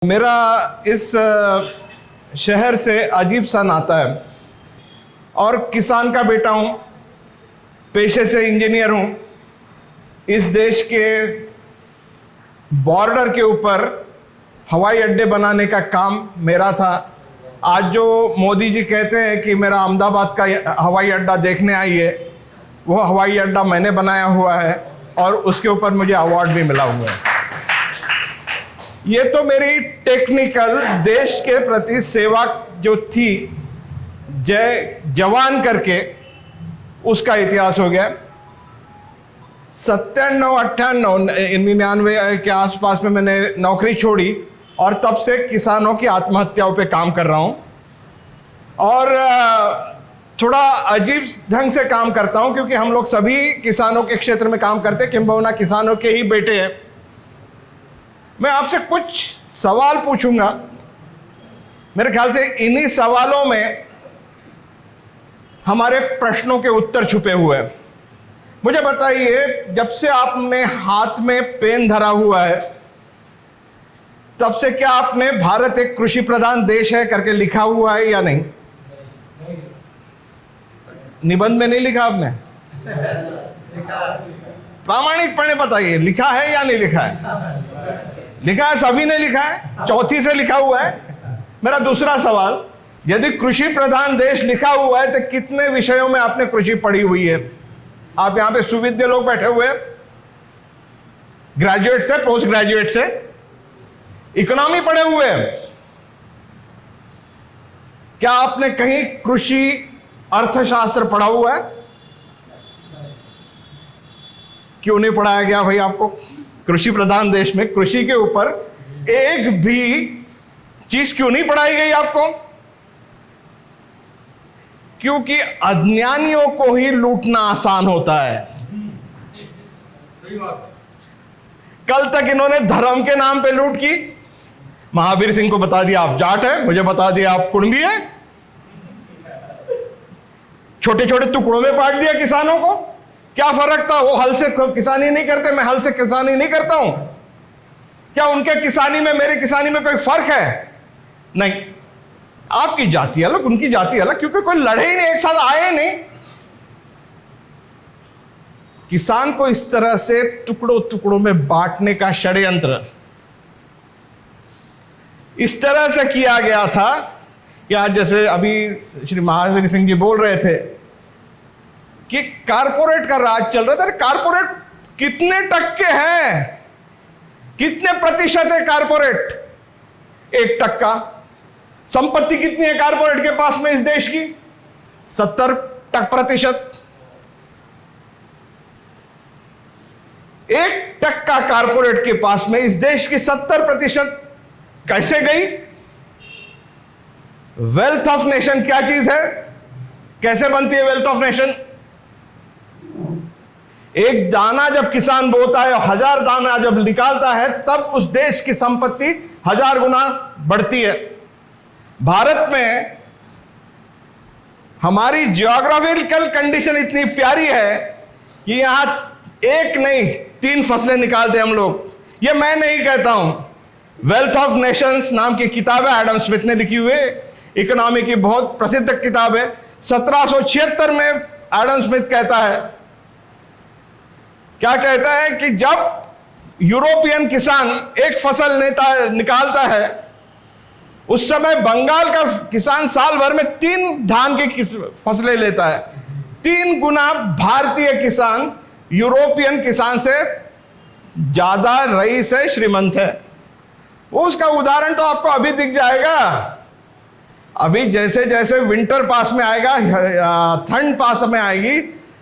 मेरा इस शहर से अजीब सा नाता है और किसान का बेटा हूँ, पेशे से इंजीनियर हूँ। इस देश के बॉर्डर के ऊपर हवाई अड्डे बनाने का काम मेरा था। आज जो मोदी जी कहते हैं कि मेरा अहमदाबाद का हवाई अड्डा देखने आइए, वो हवाई अड्डा मैंने बनाया हुआ है और उसके ऊपर मुझे अवार्ड भी मिला हुआ है। ये तो मेरी टेक्निकल देश के प्रति सेवा जो थी, जय जवान करके, उसका इतिहास हो गया। 97-98-99 के आसपास में मैंने नौकरी छोड़ी और तब से किसानों की आत्महत्याओं पे काम कर रहा हूँ और थोड़ा अजीब ढंग से काम करता हूँ, क्योंकि हम लोग सभी किसानों के क्षेत्र में काम करते हैं, किंबहुना किसानों के ही बेटे हैं। मैं आपसे कुछ सवाल पूछूंगा। मेरे ख्याल से इन्हीं सवालों में हमारे प्रश्नों के उत्तर छुपे हुए हैं। मुझे बताइए, जब से आपने हाथ में पेन धरा हुआ है, तब से क्या आपने भारत एक कृषि प्रधान देश है करके लिखा हुआ है या नहीं? निबंध में नहीं लिखा आपने? प्रामाणिकपणे बताइए, लिखा है या नहीं लिखा है? लिखा है, सभी ने लिखा है, चौथी से लिखा हुआ है। मेरा दूसरा सवाल, यदि कृषि प्रधान देश लिखा हुआ है तो कितने विषयों में आपने कृषि पढ़ी हुई है? आप यहां पे सुविद्य लोग बैठे हुए हैं, ग्रेजुएट से, पोस्ट ग्रेजुएट से, इकोनॉमी पढ़े हुए हैं। क्या आपने कहीं कृषि अर्थशास्त्र पढ़ा हुआ है? क्यों नहीं पढ़ाया गया भाई आपको? कृषि प्रधान देश में कृषि के ऊपर एक भी चीज क्यों नहीं पढ़ाई गई आपको? क्योंकि अज्ञानियों को ही लूटना आसान होता है। कल तक इन्होंने धर्म के नाम पे लूट की। महावीर सिंह को बता दिया आप जाट है, मुझे बता दिया आप कुणबी है, छोटे छोटे टुकड़ों में बांट दिया किसानों को। क्या फर्क था? वो हल से किसानी नहीं करते, मैं हल से किसानी नहीं करता हूं। क्या उनके किसानी में मेरी किसानी में कोई फर्क है? नहीं। आपकी जाति अलग, उनकी जाति अलग, क्योंकि कोई लड़े ही नहीं, एक साथ आए ही नहीं। किसान को इस तरह से टुकड़ों टुकड़ों में बांटने का षड्यंत्र इस तरह से किया गया था कि आज जैसे अभी श्री महावीर सिंह जी बोल रहे थे कि कारपोरेट का राज चल रहा था। कारपोरेट कितने टक्के हैं, कितने प्रतिशत है कारपोरेट? 1%। संपत्ति कितनी है कारपोरेट के पास में इस देश की? 70%। 1% कारपोरेट के पास में इस देश की 70% कैसे गई? वेल्थ ऑफ नेशन क्या चीज है? कैसे बनती है वेल्थ ऑफ नेशन? एक दाना जब किसान बोता है और 1000 दाना जब निकालता है, तब उस देश की संपत्ति 1000 गुना बढ़ती है। भारत में हमारी जियोग्राफिकल कंडीशन इतनी प्यारी है कि यहां एक नहीं 3 फसलें निकालते हम लोग। ये मैं नहीं कहता हूं, वेल्थ ऑफ नेशंस नाम की किताब है, एडम स्मिथ ने लिखी हुई, इकोनॉमी की बहुत प्रसिद्ध किताब है। 1776 में एडम स्मिथ कहता है, क्या कहता है कि जब यूरोपियन किसान एक फसल निकालता है, उस समय बंगाल का किसान साल भर में 3 धान की फसलें लेता है। 3 गुना भारतीय किसान यूरोपियन किसान से ज्यादा रईस है, श्रीमंत है। वो उसका उदाहरण तो आपको अभी दिख जाएगा। अभी जैसे जैसे विंटर पास में आएगा, ठंड पास में आएगी,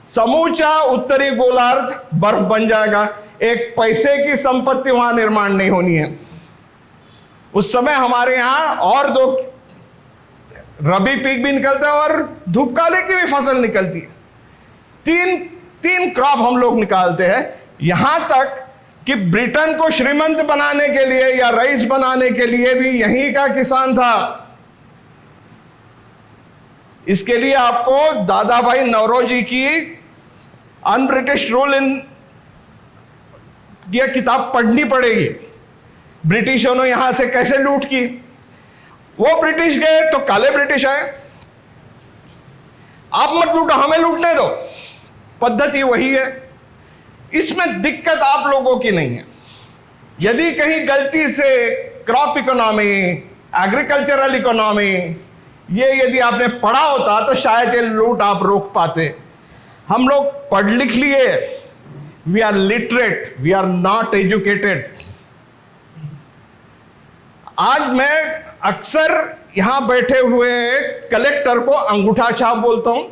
समूचा उत्तरी गोलार्ध बर्फ बन जाएगा। एक पैसे की संपत्ति वहां निर्माण नहीं होनी है। उस समय हमारे यहां और 2 रबी पीक भी निकलता है और धूपकाले की भी फसल निकलती है। 3 क्रॉप हम लोग निकालते हैं। यहां तक कि ब्रिटेन को श्रीमंत बनाने के लिए या रईस बनाने के लिए भी यहीं का किसान था। इसके लिए आपको दादा भाई नौरोजी की अन ब्रिटिश रूल इन यह किताब पढ़नी पड़ेगी। ब्रिटिशों ने यहां से कैसे लूट की। वो ब्रिटिश गए तो काले ब्रिटिश आए, आप मत लूटो, हमें लूटने दो, पद्धति वही है। इसमें दिक्कत आप लोगों की नहीं है। यदि कहीं गलती से क्रॉप इकोनॉमी, एग्रीकल्चरल इकोनॉमी ये यदि आपने पढ़ा होता तो शायद ये लूट आप रोक पाते। हम लोग पढ़ लिख लिए, we are literate, we are not educated. आज मैं अक्सर यहां बैठे हुए कलेक्टर को अंगूठा छाप बोलता हूं,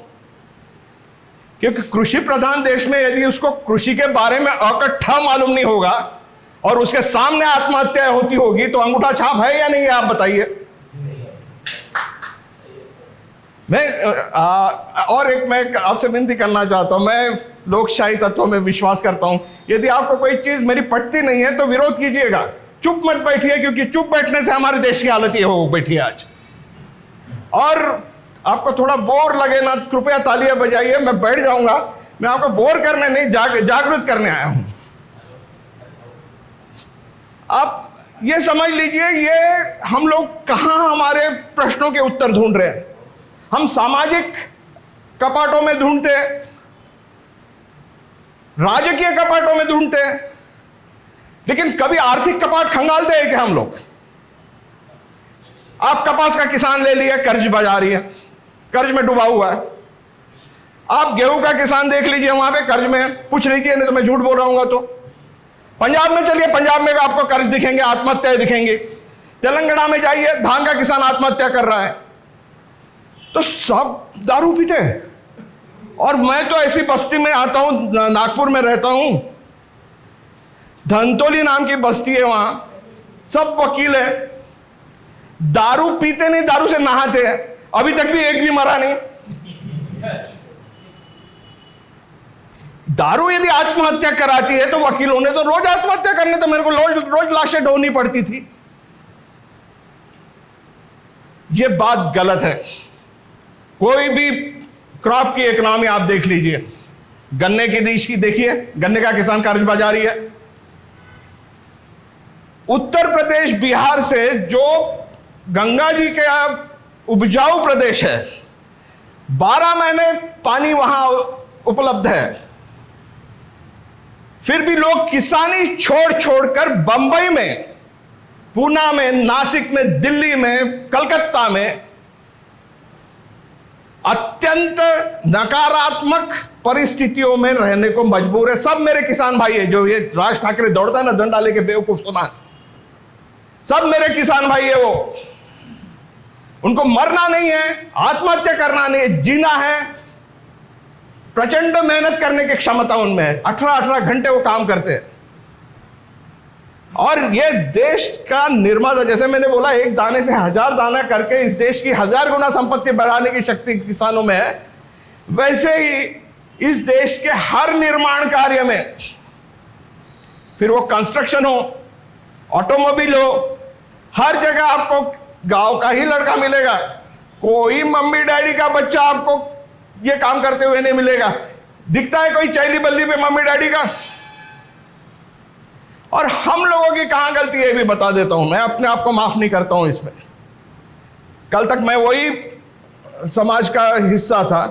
क्योंकि कृषि प्रधान देश में यदि उसको कृषि के बारे में अकट्ठा मालूम नहीं होगा और उसके सामने आत्महत्या होती होगी तो अंगूठा छाप है या नहीं है, आप बताइए। और एक मैं आपसे विनती करना चाहता हूं, मैं लोकशाही तत्वों में विश्वास करता हूं। यदि आपको कोई चीज मेरी पटती नहीं है तो विरोध कीजिएगा, चुप मत बैठिए, क्योंकि चुप बैठने से हमारे देश की हालत ये हो बैठी है आज। और आपको थोड़ा बोर लगे ना, कृपया तालियां बजाइए, मैं बैठ जाऊंगा। मैं आपको बोर करने नहीं, जागृत करने आया हूं। आप ये समझ लीजिए, ये हम लोग कहां हमारे प्रश्नों के उत्तर ढूंढ रहे हैं। हम सामाजिक कपाटों में ढूंढते हैं, राजकीय कपाटों में ढूंढते हैं, लेकिन कभी आर्थिक कपाट खंगालते हैं क्या हम लोग? आप कपास का किसान ले लिया, कर्ज बाजारी है, कर्ज में डूबा हुआ है। आप गेहूं का किसान देख लीजिए, वहां पे कर्ज में, पूछ लीजिए, नहीं तो मैं झूठ बोल रहा हूं। तो पंजाब में चलिए, पंजाब में आपको कर्ज दिखेंगे, आत्महत्याएं दिखेंगे। तेलंगाना में जाइए, धान का किसान आत्महत्या कर रहा है। तो सब दारू पीते हैं। और मैं तो ऐसी बस्ती में आता हूं, नागपुर में रहता हूं, धनतोली नाम की बस्ती है, वहां सब वकील है, दारू पीते नहीं, दारू से नहाते हैं। अभी तक भी एक भी मरा नहीं। दारू यदि आत्महत्या कराती है तो वकीलों ने तो रोज आत्महत्या करने, तो मेरे को रोज लाशें ढोनी पड़ती थी। ये बात गलत है। कोई भी क्रॉप की इकोनॉमी आप देख लीजिए, गन्ने की देश की देखिए, गन्ने का किसान कर्जबाजारी है। उत्तर प्रदेश, बिहार से जो गंगा जी के उपजाऊ प्रदेश है, 12 महीने पानी वहां उपलब्ध है, फिर भी लोग किसानी छोड़ छोड़कर बंबई में, पूना में, नासिक में, दिल्ली में, कलकत्ता में अत्यंत नकारात्मक परिस्थितियों में रहने को मजबूर है। सब मेरे किसान भाई है, जो ये राज ठाकरे दौड़ता है ना डंडा लेके बेवकूफ समान, सब मेरे किसान भाई है। वो, उनको मरना नहीं है, आत्महत्या करना नहीं है, जीना है। प्रचंड मेहनत करने की क्षमता उनमें है, 18-18 घंटे वो काम करते हैं। और ये देश का निर्माता, जैसे मैंने बोला, एक दाने से 1000 दाना करके इस देश की 1000 गुना संपत्ति बढ़ाने की शक्ति किसानों में है। वैसे ही इस देश के हर निर्माण कार्य में, फिर वो कंस्ट्रक्शन हो, ऑटोमोबाइल हो, हर जगह आपको गांव का ही लड़का मिलेगा। कोई मम्मी डैडी का बच्चा आपको ये काम करते हुए नहीं मिलेगा। दिखता है कोई चैली बल्ली पे मम्मी डैडी का? और हम लोगों की कहां गलती है भी बता देता हूं, मैं अपने आप को माफ नहीं करता हूं इसमें। कल तक मैं वही समाज का हिस्सा था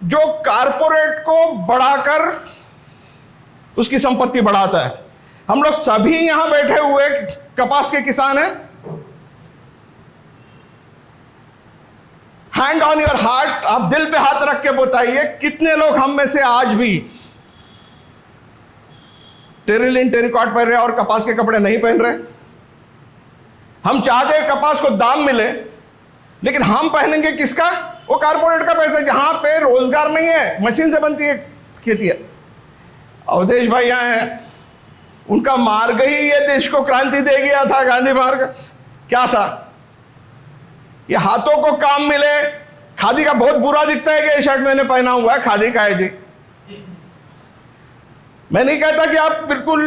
जो कारपोरेट को बढ़ाकर उसकी संपत्ति बढ़ाता है। हम लोग सभी यहां बैठे हुए कपास के किसान हैं। हैंड ऑन योर हार्ट, आप दिल पे हाथ रख के बताइए, कितने लोग हम में से आज भी टेरिलिन टेरिकॉट पहन रहे और कपास के कपड़े नहीं पहन रहे? हम चाहते हैं कपास को दाम मिले, लेकिन हम पहनेंगे किसका? वो कारपोरेट का पैसा, जहां पे रोजगार नहीं है, मशीन से बनती है खेती है। अवधेश भाई यहां हैं, उनका मार्ग ही ये देश को क्रांति दे गया था, गांधी मार्ग। क्या था? ये हाथों को काम मिले। खादी का बहुत बुरा दिखता है कि ये शर्ट मैंने पहना हुआ है, खादी का है जी। मैं नहीं कहता कि आप बिल्कुल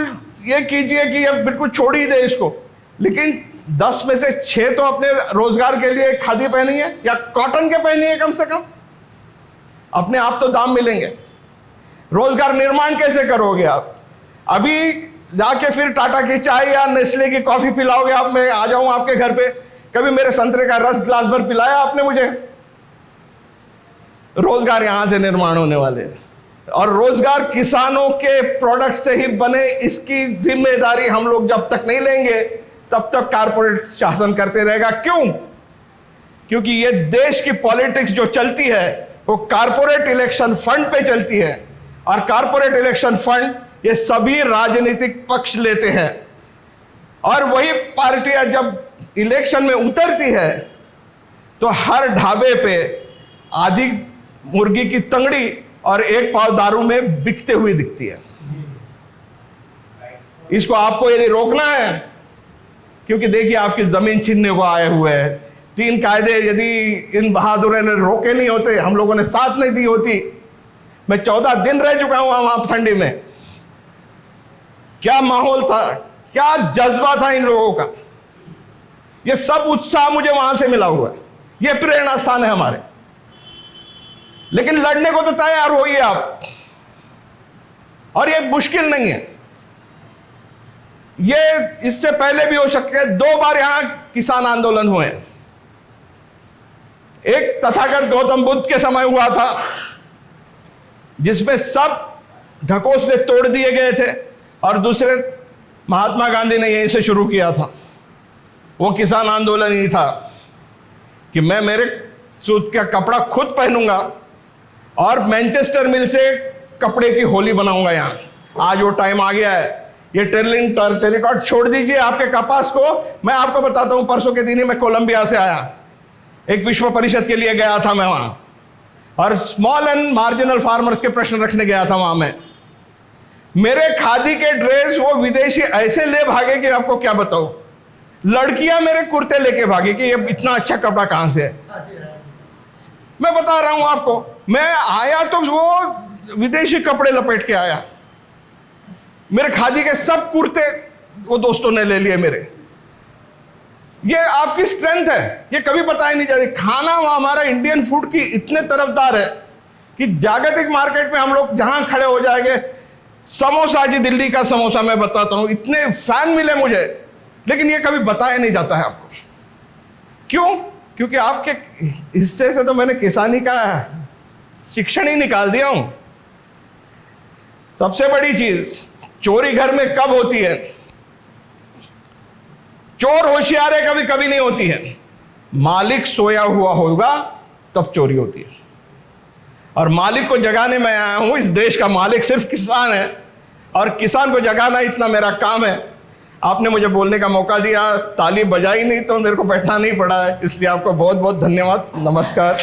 ये कीजिए कि अब बिल्कुल छोड़ ही दे इसको, लेकिन 10 में से 6 तो अपने रोजगार के लिए खादी पहनी है या कॉटन के पहनी है कम से कम। अपने आप तो दाम मिलेंगे। रोजगार निर्माण कैसे करोगे आप? अभी जाके फिर टाटा की चाय या नेस्ले की कॉफी पिलाओगे आप, मैं आ जाऊं आपके घर पे? कभी मेरे संतरे का रस ग्लास भर पिलाया आपने मुझे? रोजगार यहां से निर्माण होने वाले हैं, और रोजगार किसानों के प्रोडक्ट से ही बने, इसकी जिम्मेदारी हम लोग जब तक नहीं लेंगे तब तक कारपोरेट शासन करते रहेगा। क्यों? क्योंकि ये देश की पॉलिटिक्स जो चलती है वो कारपोरेट इलेक्शन फंड पे चलती है, और कारपोरेट इलेक्शन फंड ये सभी राजनीतिक पक्ष लेते हैं, और वही पार्टियां जब इलेक्शन में उतरती है तो हर ढाबे पे आधी मुर्गी की तंगड़ी और एक पाव दारू में बिकते हुए दिखती है। इसको आपको यदि रोकना है, क्योंकि देखिए आपकी जमीन छीनने को आए हुए हैं, 3 कायदे यदि इन बहादुरों ने रोके नहीं होते, हम लोगों ने साथ नहीं दी होती, मैं 14 दिन रह चुका हूं वहां ठंडी में, क्या माहौल था, क्या जज्बा था इन लोगों का, ये सब उत्साह मुझे वहां से मिला हुआ है। ये प्रेरणा स्थान है हमारे। लेकिन लड़ने को तो तैयार होइए आप, और ये मुश्किल नहीं है। ये इससे पहले भी हो सकते हैं, 2 बार यहां किसान आंदोलन हुए हैं। एक तथागत गौतम बुद्ध के समय हुआ था, जिसमें सब ढकोसले तोड़ दिए गए थे, और दूसरे महात्मा गांधी ने यहीं से शुरू किया था। वो किसान आंदोलन ही था कि मैं मेरे सूत का कपड़ा खुद पहनूंगा और मैनचेस्टर मिल से कपड़े की होली बनाऊंगा यहां। आज वो टाइम आ गया है। ये टेरिकॉट छोड़ दीजिए, आपके कपास को मैं आपको बताता हूं, परसों के दिन ही मैं कोलंबिया से आया, एक विश्व परिषद के लिए गया था मैं वहां, और स्मॉल एंड मार्जिनल फार्मर्स के प्रश्न रखने गया था वहां मैं। मेरे खादी के ड्रेस वो विदेशी ऐसे ले भागे कि आपको क्या बताऊं। लड़कियां मेरे कुर्ते लेके भागे कि ये इतना अच्छा कपड़ा कहां से है। मैं बता रहा हूं आपको, मैं आया तो वो विदेशी कपड़े लपेट के आया। मेरे खादी के सब कुर्ते वो दोस्तों ने ले लिए मेरे। ये आपकी स्ट्रेंथ है, ये कभी बताई नहीं जाती। खाना हमारा इंडियन फूड की इतने तरफदार है कि जागतिक मार्केट में हम लोग जहां खड़े हो जाएंगे, समोसा जी, दिल्ली का समोसा मैं बताता हूं, इतने फैन मिले मुझे, लेकिन ये कभी बताया नहीं जाता है आपको। क्यों? क्योंकि आपके हिस्से से तो मैंने किसानी का शिक्षण ही निकाल दिया हूं। सबसे बड़ी चीज, चोरी घर में कब होती है? चोर होशियार है कभी कभी नहीं होती है। मालिक सोया हुआ होगा तब चोरी होती है, और मालिक को जगाने में आया हूं। इस देश का मालिक सिर्फ किसान है, और किसान को जगाना इतना मेरा काम है। आपने मुझे बोलने का मौका दिया, ताली बजाई नहीं तो मेरे को बैठना नहीं पड़ा है, इसलिए आपको बहुत बहुत धन्यवाद। नमस्कार।